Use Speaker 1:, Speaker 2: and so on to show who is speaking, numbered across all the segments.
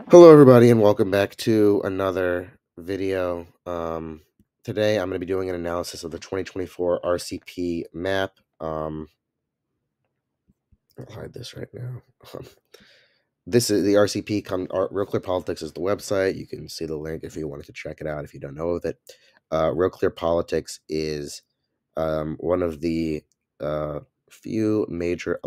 Speaker 1: Hello, everybody, and welcome back to another video. Today, I'm going to be doing an analysis of the 2024 RCP map. I'll hide this right now. This is the RCP. Real Clear Politics is the website. You can see the link if you wanted to check it out if you don't know of it. Real Clear Politics is one of the few major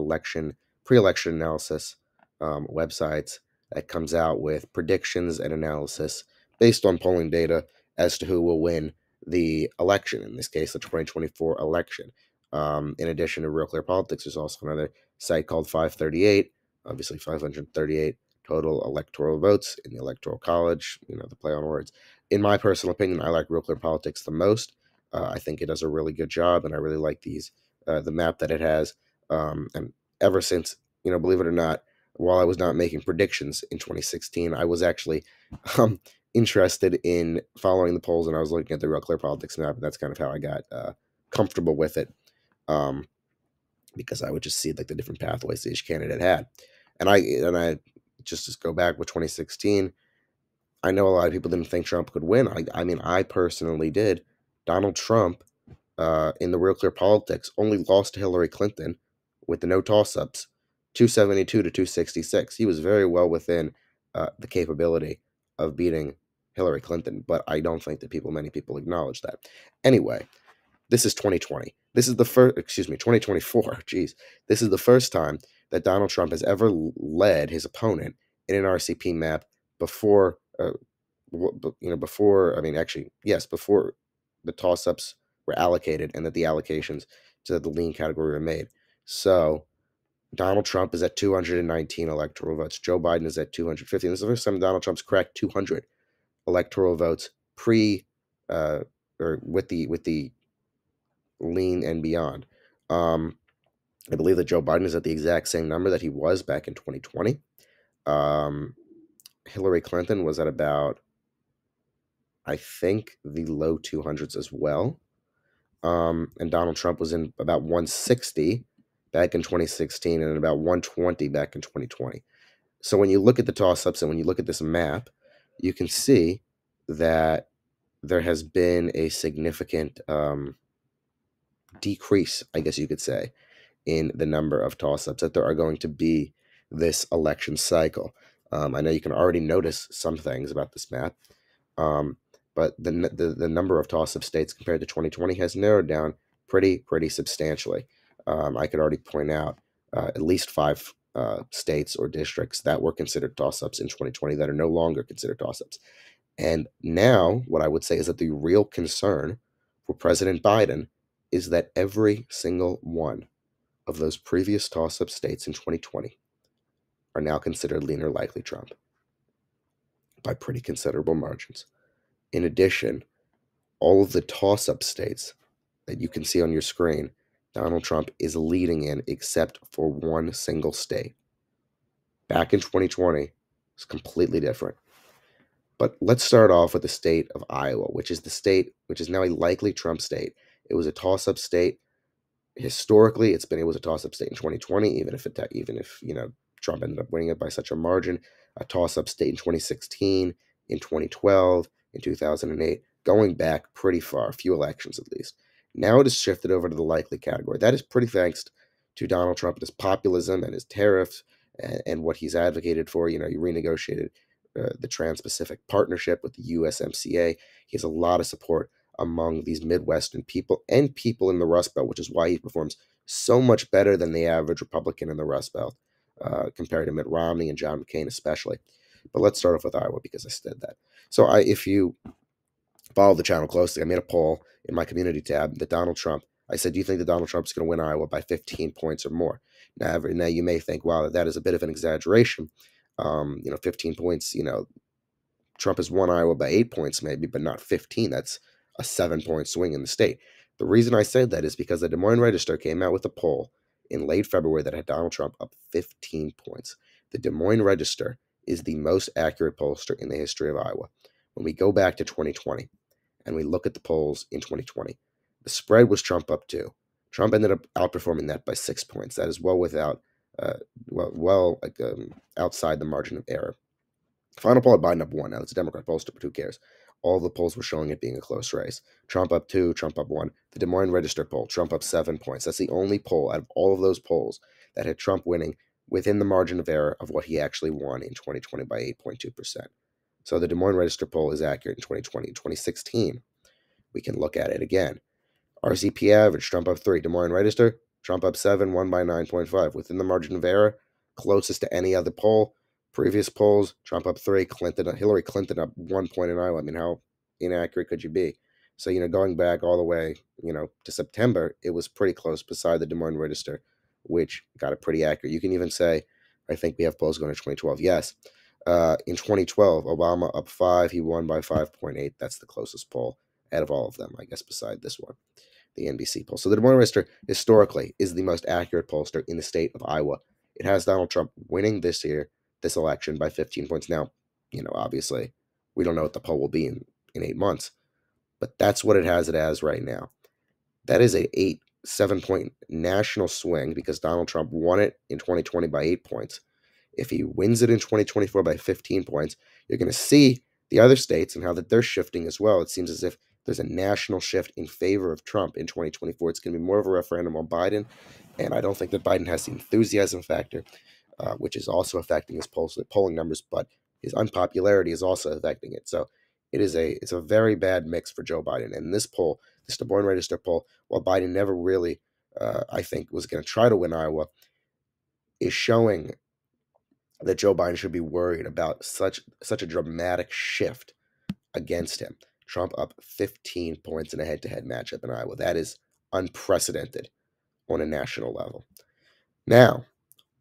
Speaker 1: pre-election analysis websites that comes out with predictions and analysis based on polling data as to who will win the election, in this case, the 2024 election. In addition to Real Clear Politics, there's also another site called 538, obviously 538 total electoral votes in the Electoral College, the play on words. In my personal opinion, I like Real Clear Politics the most. I think it does a really good job, and I really like the map that it has. And ever since, believe it or not, while I was not making predictions in 2016, I was actually interested in following the polls, and I was looking at the Real Clear Politics map, and that's kind of how I got comfortable with it, because I would just see like the different pathways that each candidate had, and I just go back with 2016. I know a lot of people didn't think Trump could win. I mean, I personally did. Donald Trump, in the Real Clear Politics, only lost to Hillary Clinton with the no toss-ups, 272 to 266. He was very well within the capability of beating Hillary Clinton, but I don't think that many people acknowledge that. Anyway, this is 2020. This is the first, 2024. Geez. This is the first time that Donald Trump has ever led his opponent in an RCP map before, before the toss-ups were allocated and that the allocations to the lean category were made. So Donald Trump is at 219 electoral votes. Joe Biden is at 250. And this is the first time Donald Trump's cracked 200 electoral votes or with the lean and beyond. I believe that Joe Biden is at the exact same number that he was back in 2020. Hillary Clinton was at about, I think, the low 200s as well. And Donald Trump was in about 160 back in 2016 and about 120 back in 2020. So when you look at the toss-ups and when you look at this map, you can see that there has been a significant decrease, I guess you could say, in the number of toss-ups that there are going to be this election cycle. I know you can already notice some things about this map, but the number of toss-up states compared to 2020 has narrowed down pretty substantially. I could already point out at least 5 states or districts that were considered toss-ups in 2020 that are no longer considered toss-ups. And now what I would say is that the real concern for President Biden is that every single one of those previous toss-up states in 2020 are now considered lean or likely Trump by pretty considerable margins. In addition, all of the toss-up states that you can see on your screen, Donald Trump is leading in except for one single state. Back in 2020, it's completely different. But let's start off with the state of Iowa, which is now a likely Trump state. It was a toss-up state. Historically, it was a toss-up state in 2020, even if Trump ended up winning it by such a margin. A toss-up state in 2016, in 2012, in 2008, going back pretty far, a few elections at least. Now it has shifted over to the likely category. That is pretty thanks to Donald Trump and his populism and his tariffs and what he's advocated for. He renegotiated the Trans-Pacific Partnership with the USMCA. He has a lot of support among these Midwestern people and people in the Rust Belt, which is why he performs so much better than the average Republican in the Rust Belt, compared to Mitt Romney and John McCain especially. But let's start off with Iowa because I said that. So if you follow the channel closely, I made a poll in my community tab that Donald Trump, I said, do you think that Donald Trump is going to win Iowa by 15 points or more? Now you may think, wow, that is a bit of an exaggeration. 15 points, Trump has won Iowa by 8 points maybe, but not 15. That's a 7-point swing in the state. The reason I said that is because the Des Moines Register came out with a poll in late February that had Donald Trump up 15 points. The Des Moines Register is the most accurate pollster in the history of Iowa. When we go back to 2020 and we look at the polls in 2020, the spread was Trump up 2. Trump ended up outperforming that by 6 points. That is outside the margin of error. Final poll had Biden up 1. Now, it's a Democrat pollster, but who cares? All the polls were showing it being a close race. Trump up 2, Trump up 1. The Des Moines Register poll, Trump up 7 points. That's the only poll out of all of those polls that had Trump winning within the margin of error of what he actually won in 2020 by 8.2%. So the Des Moines Register poll is accurate in 2020. In 2016, we can look at it again. RCP average, Trump up 3. Des Moines Register, Trump up 7, won by 9.5. Within the margin of error, closest to any other poll. Previous polls, Trump up 3, Hillary Clinton up 1 point in Iowa. I mean, how inaccurate could you be? So, going back all the way, to September, it was pretty close beside the Des Moines Register, which got it pretty accurate. You can even say, I think we have polls going to 2012. Yes. In 2012, Obama up 5, he won by 5.8. That's the closest poll out of all of them, I guess, beside this one, the NBC poll. So the Des Moines Register historically is the most accurate pollster in the state of Iowa. It has Donald Trump winning this election by 15 points. Now, obviously, we don't know what the poll will be in 8 months, but that's what it has right now. That is a 7-point national swing because Donald Trump won it in 2020 by 8 points. If he wins it in 2024 by 15 points, you're going to see the other states and how that they're shifting as well. It seems as if there's a national shift in favor of Trump in 2024. It's going to be more of a referendum on Biden, and I don't think that Biden has the enthusiasm factor, which is also affecting his polling numbers, but his unpopularity is also affecting it. So it's a very bad mix for Joe Biden. And this poll, this Des Moines Register poll, while Biden never really, I think, was going to try to win Iowa, is showing that Joe Biden should be worried about such a dramatic shift against him. Trump up 15 points in a head-to-head matchup in Iowa. That is unprecedented on a national level. Now,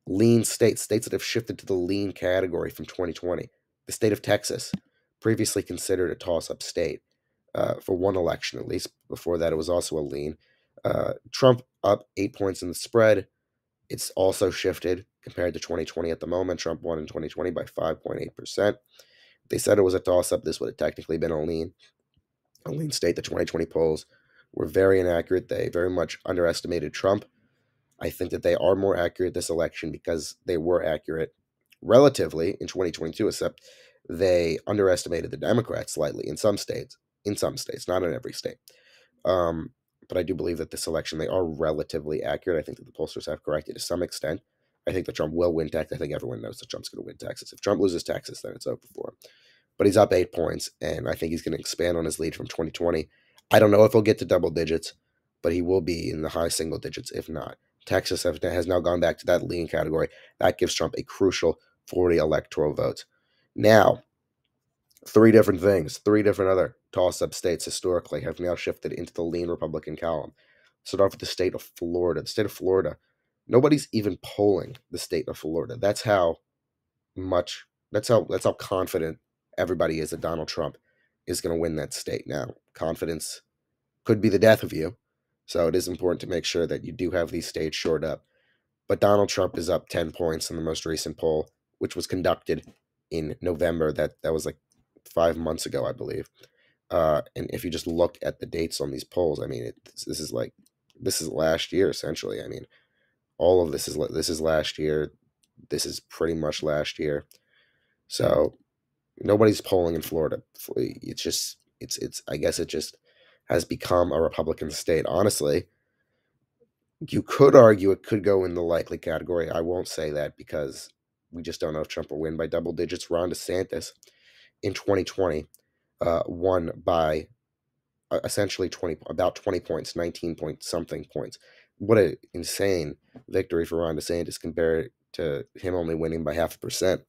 Speaker 1: lean states that have shifted to the lean category from 2020. The state of Texas, previously considered a toss-up state for one election at least. Before that, it was also a lean. Trump up 8 points in the spread. It's also shifted compared to 2020 at the moment. Trump won in 2020 by 5.8%. They said it was a toss-up. This would have technically been a lean state. The 2020 polls were very inaccurate. They very much underestimated Trump. I think that they are more accurate this election because they were accurate relatively in 2022, except they underestimated the Democrats slightly in some states. Not in every state. But I do believe that this election, they are relatively accurate. I think that the pollsters have corrected to some extent. I think that Trump will win Texas. I think everyone knows that Trump's going to win Texas. If Trump loses Texas, then it's over for him. But he's up 8 points, and I think he's going to expand on his lead from 2020. I don't know if he'll get to double digits, but he will be in the high single digits, if not. Texas has now gone back to that lean category. That gives Trump a crucial 40 electoral votes. Now, three different other toss-up states historically have now shifted into the lean Republican column. Start off with the state of Florida. The state of Florida, nobody's even polling the state of Florida. That's how confident everybody is that Donald Trump is going to win that state. Now, confidence could be the death of you, so it is important to make sure that you do have these states shored up. But Donald Trump is up 10 points in the most recent poll, which was conducted in November. That was like 5 months ago, I believe. And if you just look at the dates on these polls, I mean, this is last year essentially. I mean, all of this is last year. This is pretty much last year. So nobody's polling in Florida. I guess it just has become a Republican state. Honestly, you could argue it could go in the likely category. I won't say that because we just don't know if Trump will win by double digits. Ron DeSantis in 2020 won by essentially about 20 points, 19 point something points. What an insane victory for Ron DeSantis compared to him only winning by 0.5%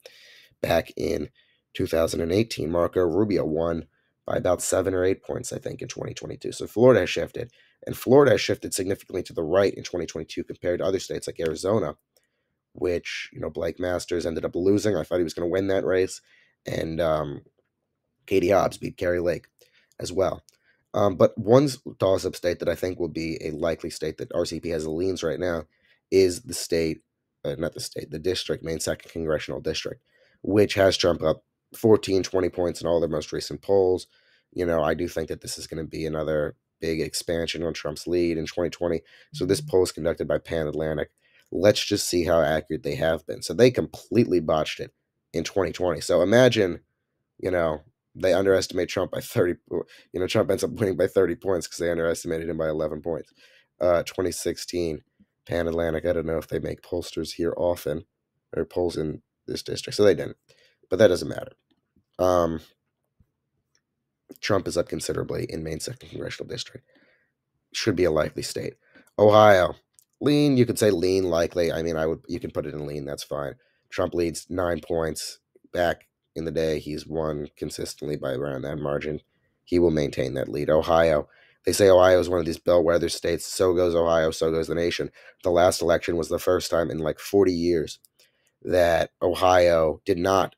Speaker 1: back in 2018. Marco Rubio won by about 7 or 8 points, I think, in 2022. So Florida has shifted, and Florida has shifted significantly to the right in 2022 compared to other states like Arizona, which, Blake Masters ended up losing. I thought he was going to win that race, and Katie Hobbs beat Kari Lake as well. But one toss-up state that I think will be a likely state that RCP has the leans right now is the state, the district, Maine 2nd Congressional District, which has Trump up 14, 20 points in all their most recent polls. I do think that this is going to be another big expansion on Trump's lead in 2020. So this poll is conducted by Pan Atlantic. Let's just see how accurate they have been. So they completely botched it in 2020. So imagine, you know, they underestimate Trump by 30. Trump ends up winning by 30 points because they underestimated him by 11 points. 2016, Pan Atlantic. I don't know if they make pollsters here often or polls in this district, so they didn't. But that doesn't matter. Um, Trump is up considerably in Maine's second congressional district. Should be a likely state. Ohio, lean. You could say lean likely. I mean, I would. You can put it in lean. That's fine. Trump leads 9 points. Back in the day, he's won consistently by around that margin. He will maintain that lead. Ohio. They say Ohio is one of these bellwether states. So goes Ohio. So goes the nation. The last election was the first time in like 40 years that Ohio did not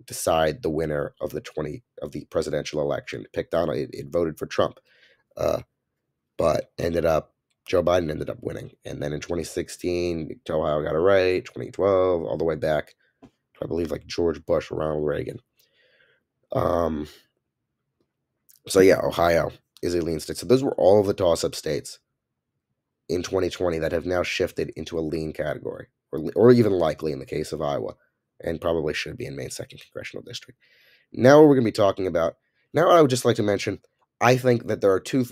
Speaker 1: decide the winner of the presidential election. Picked Donald. It voted for Trump. Uh, but Joe Biden ended up winning. And then in 2016, Ohio got it right. 2012, all the way back to, I believe, like George Bush or Ronald Reagan. Um, so yeah, Ohio is a lean state. So those were all of the toss-up states in 2020 that have now shifted into a lean category, or even likely in the case of Iowa, and probably should be in Maine's second congressional district. Now we're going to be talking about. Now I would just like to mention, I think that there are two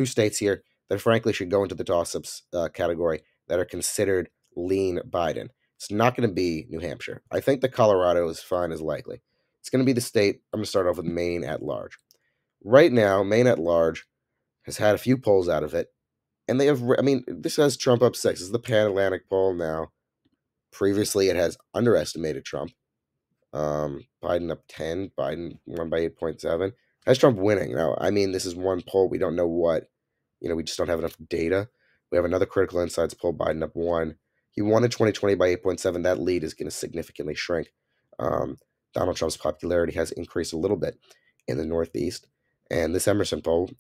Speaker 1: states here that frankly should go into the toss-ups category that are considered lean Biden. It's not going to be New Hampshire. I think that Colorado is fine as likely. It's going to be the state. I'm going to start off with Maine at large. Right now, Maine at large has had a few polls out of it, and they have. I mean, this has Trump up 6. This is the Pan Atlantic poll now. Previously, it has underestimated Trump. Biden up 10. Biden won by 8.7. Has Trump winning? Now, I mean, this is one poll. We don't know what, we just don't have enough data. We have another Critical Insights poll, Biden up 1. He won in 2020 by 8.7. That lead is going to significantly shrink. Donald Trump's popularity has increased a little bit in the Northeast. And this Emerson poll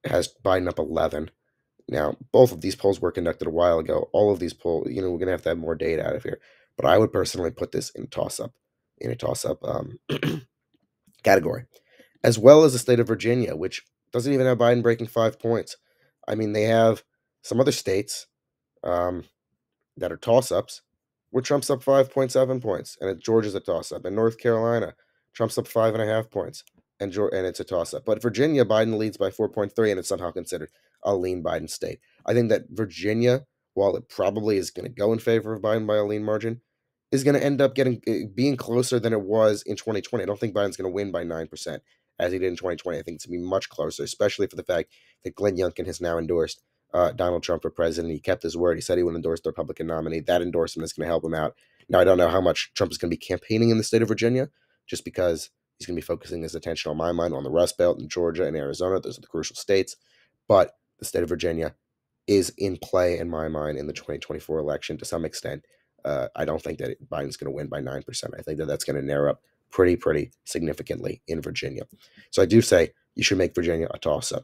Speaker 1: has Biden up 11. Now, both of these polls were conducted a while ago. All of these polls, we're going to have more data out of here. But I would personally put this in a toss-up category, as well as the state of Virginia, which doesn't even have Biden breaking 5 points. I mean, they have some other states that are toss-ups where Trump's up 5.7 points, and Georgia's a toss-up. And North Carolina, Trump's up 5.5 points, and it's a toss-up. But Virginia, Biden leads by 4.3, and it's somehow considered a lean Biden state. I think that Virginia, while it probably is going to go in favor of Biden by a lean margin, is going to end up being closer than it was in 2020. I don't think Biden's going to win by 9% as he did in 2020. I think it's going to be much closer, especially for the fact that Glenn Youngkin has now endorsed Donald Trump for president. He kept his word. He said he would endorse the Republican nominee. That endorsement is going to help him out. Now, I don't know how much Trump is going to be campaigning in the state of Virginia, just because he's going to be focusing his attention, on my mind, on the Rust Belt and Georgia and Arizona. Those are the crucial states. But the state of Virginia is in play, in my mind, in the 2024 election to some extent. I don't think that Biden's going to win by 9%. I think that that's going to narrow up pretty significantly in Virginia. So I do say you should make Virginia a toss-up.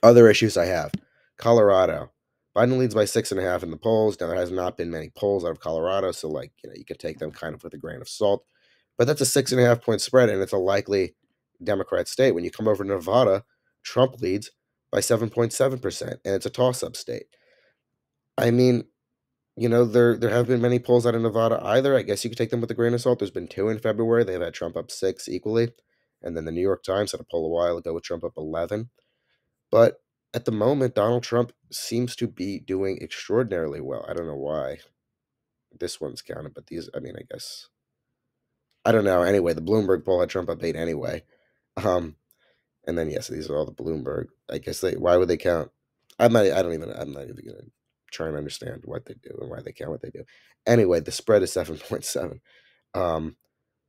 Speaker 1: Other issues I have. Colorado. Biden leads by 6.5 in the polls. Now, there has not been many polls out of Colorado, so you can take them kind of with a grain of salt. But that's a 6.5 point spread, and it's a likely Democrat state. When you come over to Nevada, Trump leads by 7.7%, and it's a toss-up state. I mean, there have been many polls out of Nevada either. I guess you could take them with a grain of salt. There's been 2 in February. They've had Trump up 6 equally. And then the New York Times had a poll a while ago with Trump up 11. But at the moment, Donald Trump seems to be doing extraordinarily well. I don't know why this one's counted, but these, I guess. I don't know. Anyway, the Bloomberg poll had Trump up 8 anyway. And then, yes, these are all the Bloomberg. I guess why would they count? I'm not even going to try and understand what they do and why they count what they do. Anyway, the spread is 7.7.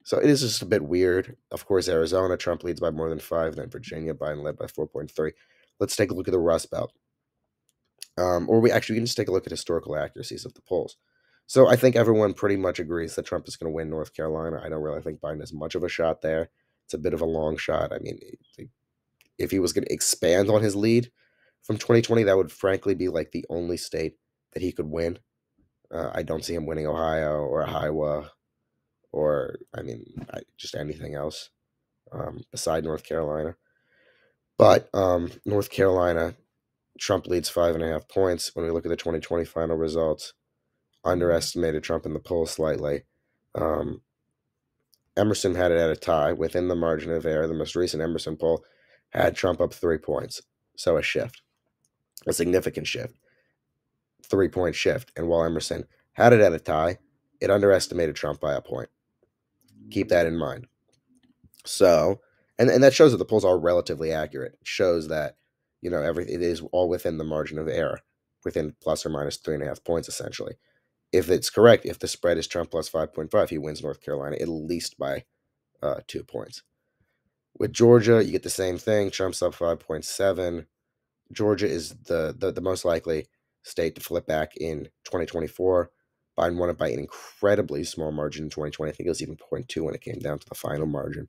Speaker 1: So it is just a bit weird. Of course, Arizona, Trump leads by more than 5. Then Virginia, Biden led by 4.3. Let's take a look at the Rust Belt. Or we can just take a look at historical accuracies of the polls. So I think everyone pretty much agrees that Trump is going to win North Carolina. I don't really think Biden has much of a shot there. It's a bit of a long shot. I mean, if he was going to expand on his lead from 2020, that would frankly be like the only state that he could win. I don't see him winning Ohio or Iowa or, just anything else beside North Carolina. But North Carolina, Trump leads 5.5 points. When we look at the 2020 final results, underestimated Trump in the poll slightly. Emerson had it at a tie within the margin of error. The most recent Emerson poll had Trump up 3 points. So a shift, a significant shift, 3 point shift. And while Emerson had it at a tie, it underestimated Trump by a point. Keep that in mind. So, and that shows that the polls are relatively accurate. It shows that, it is all within the margin of error, within plus or minus 3.5 points, essentially. If it's correct, if the spread is Trump plus 5.5, he wins North Carolina at least by 2 points. With Georgia, you get the same thing. Trump's up 5.7. Georgia is the most likely state to flip back in 2024. Biden won it by an incredibly small margin in 2020. I think it was even 0.2 when it came down to the final margin.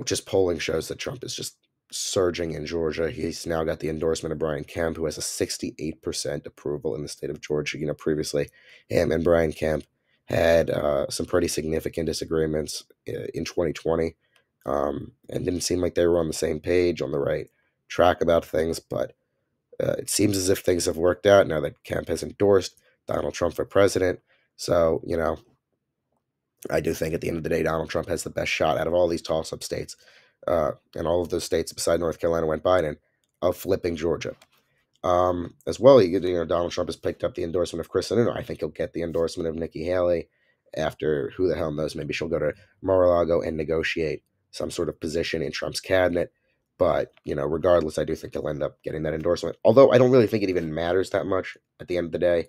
Speaker 1: Just polling shows that Trump is just surging in Georgia. He's now got the endorsement of Brian Kemp, who has a 68% approval in the state of Georgia. Previously, him and Brian Kemp had some pretty significant disagreements in 2020, and didn't seem like they were on the same page, on the right track about things. But it seems as if things have worked out now that Kemp has endorsed Donald Trump for president. So, I do think at the end of the day, Donald Trump has the best shot out of all these toss-up states, and all of those states beside North Carolina went Biden, of flipping Georgia. As well, Donald Trump has picked up the endorsement of Chris Sununu. I think he'll get the endorsement of Nikki Haley after, who the hell knows, maybe she'll go to Mar-a-Lago and negotiate some sort of position in Trump's cabinet. But, regardless, I do think he'll end up getting that endorsement. Although I don't really think it even matters that much at the end of the day.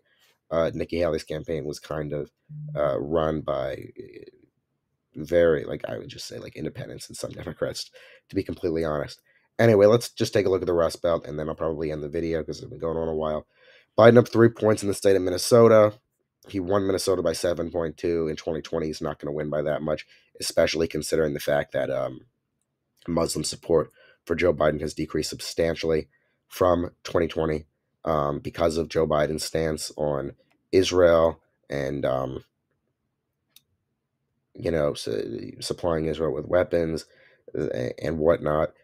Speaker 1: Nikki Haley's campaign was kind of run by very, I would just say, independents and some Democrats, to be completely honest. Anyway, let's just take a look at the Rust Belt, and then I'll probably end the video because it's been going on a while. Biden up 3 points in the state of Minnesota. He won Minnesota by 7.2 in 2020. He's not going to win by that much, especially considering the fact that Muslim support for Joe Biden has decreased substantially from 2020 because of Joe Biden's stance on Israel and supplying Israel with weapons and whatnot.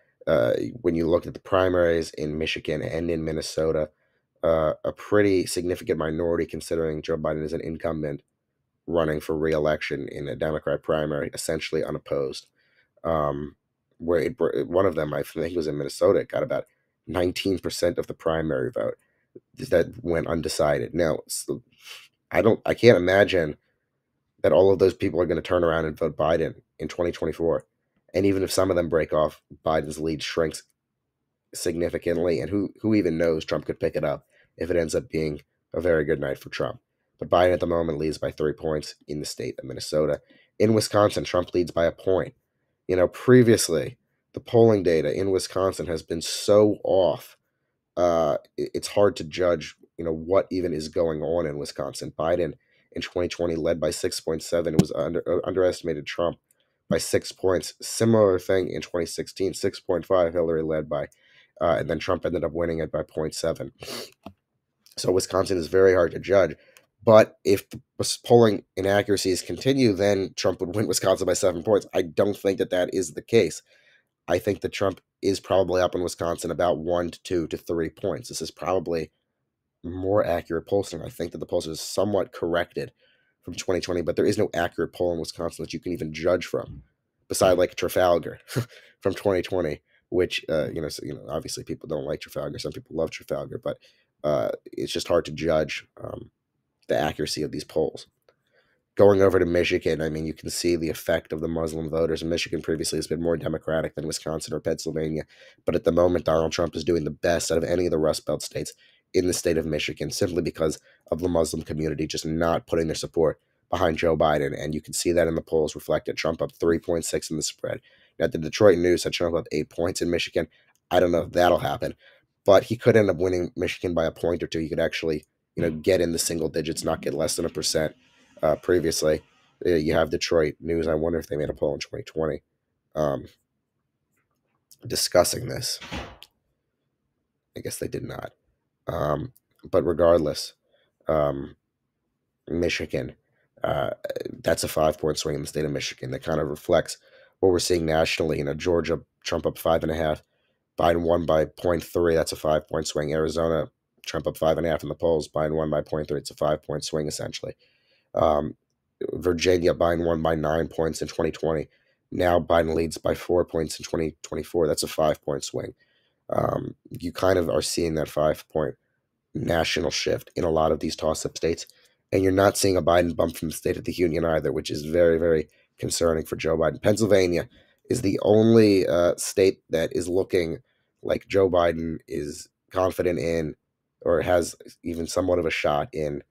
Speaker 1: When you look at the primaries in Michigan and in Minnesota, a pretty significant minority, considering Joe Biden is an incumbent running for re-election in a Democrat primary, essentially unopposed. One of them, I think it was in Minnesota, it got about 19% of the primary vote that went undecided. Now, I can't imagine that all of those people are going to turn around and vote Biden in 2024. And even if some of them break off, Biden's lead shrinks significantly. And who even knows, Trump could pick it up if it ends up being a very good night for Trump. But Biden at the moment leads by 3 points in the state of Minnesota. In Wisconsin, Trump leads by a point. Previously, the polling data in Wisconsin has been so off. It's hard to judge, what even is going on in Wisconsin. Biden in 2020 led by 6.7. It was underestimated Trump by 6 points. Similar thing in 2016, 6.5 Hillary led by, and then Trump ended up winning it by 0.7. So Wisconsin is very hard to judge. But if the polling inaccuracies continue, then Trump would win Wisconsin by 7 points. I don't think that is the case. I think that Trump is probably up in Wisconsin about 1 to 2 to 3 points. This is probably more accurate polling. I think that the polls is somewhat corrected from 2020, but there is no accurate poll in Wisconsin that you can even judge from, beside Trafalgar from 2020, which obviously people don't like Trafalgar. Some people love Trafalgar, but it's just hard to judge the accuracy of these polls. Going over to Michigan, you can see the effect of the Muslim voters. Michigan previously has been more Democratic than Wisconsin or Pennsylvania, but at the moment, Donald Trump is doing the best out of any of the Rust Belt states in the state of Michigan, simply because of the Muslim community just not putting their support behind Joe Biden. And you can see that in the polls reflected. Trump up 3.6 in the spread. Now, the Detroit News had Trump up 8 points in Michigan. I don't know if that'll happen, but he could end up winning Michigan by a point or two. He could actually, get in the single digits, not get less than 1%. Previously, you have Detroit News. I wonder if they made a poll in 2020 discussing this. I guess they did not. But regardless, Michigan, that's a 5-point swing in the state of Michigan. That kind of reflects what we're seeing nationally. Georgia, Trump up 5.5. Biden won by 0.3. That's a 5-point swing. Arizona, Trump up 5.5 in the polls. Biden won by 0.3. It's a 5-point swing, essentially. Virginia, Biden won by 9 points in 2020. Now Biden leads by 4 points in 2024. That's a 5 point swing. You kind of are seeing that 5 point national shift in a lot of these toss up states. And you're not seeing a Biden bump from the State of the Union either, which is very, very concerning for Joe Biden. Pennsylvania is the only state that is looking like Joe Biden is confident in or has even somewhat of a shot in.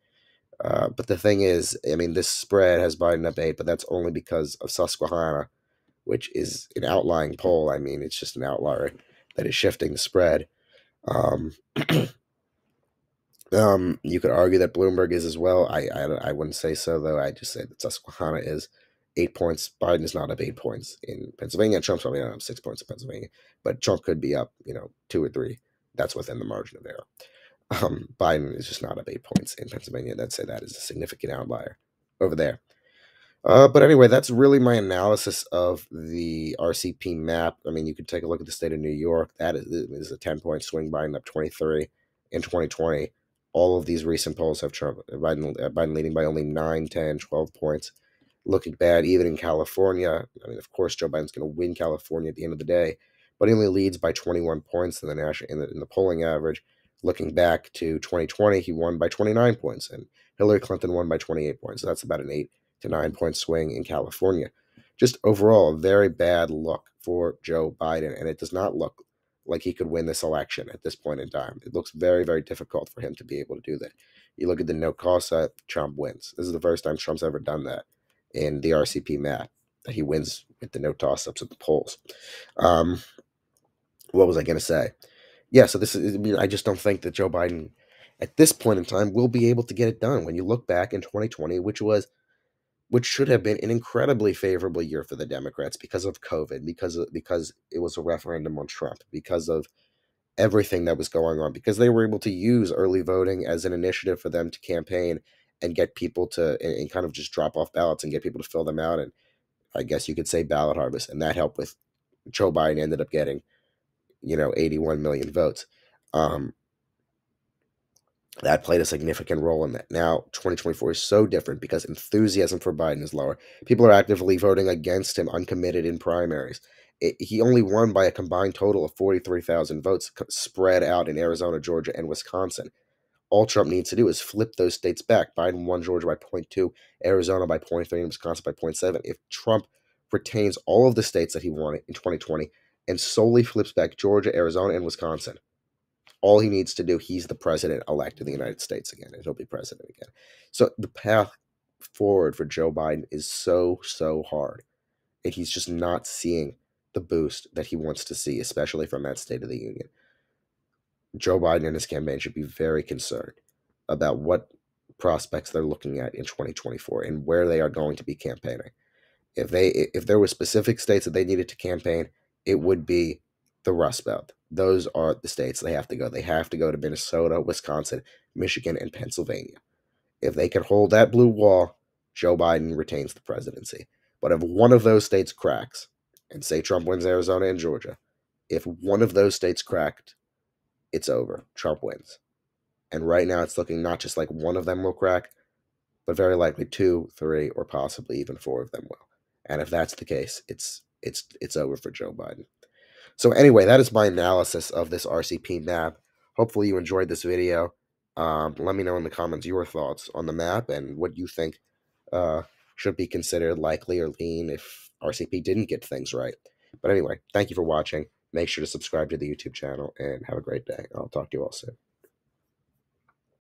Speaker 1: But the thing is, I mean, this spread has Biden up 8, but that's only because of Susquehanna, which is an outlying poll. I mean, it's just an outlier that is shifting the spread. Um, you could argue that Bloomberg is as well. I wouldn't say so though. I just say that Susquehanna is 8 points. Biden is not up 8 points in Pennsylvania. Trump's probably not up 6 points in Pennsylvania, but Trump could be up, 2 or 3. That's within the margin of error. Biden is just not up 8 points in Pennsylvania. I'd say that is a significant outlier over there. But anyway, that's really my analysis of the RCP map. I mean, you could take a look at the state of New York. That is a 10 point swing. Biden up 23 in 2020. All of these recent polls have Trump, Biden leading by only 9, 10, 12 points. Looking bad even in California. I mean, of course, Joe Biden's going to win California at the end of the day, but he only leads by 21 points in the national in the polling average. Looking back to 2020, he won by 29 points, and Hillary Clinton won by 28 points. So that's about an 8 to 9 point swing in California. Just overall, a very bad look for Joe Biden, and it does not look like he could win this election at this point in time. It looks very, very difficult for him to be able to do that. You look at the no cost side, Trump wins. This is the first time Trump's ever done that in the RCP map, that he wins with the no toss ups at the polls. Um, what was I going to say? Yeah, so this is, I mean, I just don't think that Joe Biden at this point in time will be able to get it done. When you look back in 2020, which should have been an incredibly favorable year for the Democrats because of COVID, because it was a referendum on Trump, because of everything that was going on, because they were able to use early voting as an initiative for them to campaign and get people to and kind of just drop off ballots and get people to fill them out, and I guess you could say ballot harvest, and that helped with Joe Biden ended up getting 81 million votes. Um, that played a significant role in that. Now, 2024 is so different because enthusiasm for Biden is lower. People are actively voting against him, uncommitted in primaries. He only won by a combined total of 43,000 votes spread out in Arizona, Georgia, and Wisconsin. All Trump needs to do is flip those states back. Biden won Georgia by 0.2, Arizona by 0.3, and Wisconsin by 0.7. If Trump retains all of the states that he won in 2020 and solely flips back Georgia, Arizona, and Wisconsin, all he needs to do, he's the president-elect of the United States again, and he'll be president again. So the path forward for Joe Biden is so, so hard. And he's just not seeing the boost that he wants to see, especially from that State of the Union. Joe Biden and his campaign should be very concerned about what prospects they're looking at in 2024 and where they are going to be campaigning. If there were specific states that they needed to campaign, it would be the Rust Belt. Those are the states they have to go. They have to go to Minnesota, Wisconsin, Michigan, and Pennsylvania. If they can hold that blue wall, Joe Biden retains the presidency. But if one of those states cracks, and say Trump wins Arizona and Georgia, if one of those states cracked, it's over. Trump wins. And right now it's looking not just like one of them will crack, but very likely 2, 3, or possibly even 4 of them will. And if that's the case, it's over for Joe Biden. So anyway, that is my analysis of this RCP map. Hopefully you enjoyed this video. Let me know in the comments your thoughts on the map and what you think should be considered likely or lean if RCP didn't get things right. But anyway, thank you for watching. Make sure to subscribe to the YouTube channel and have a great day. I'll talk to you all soon.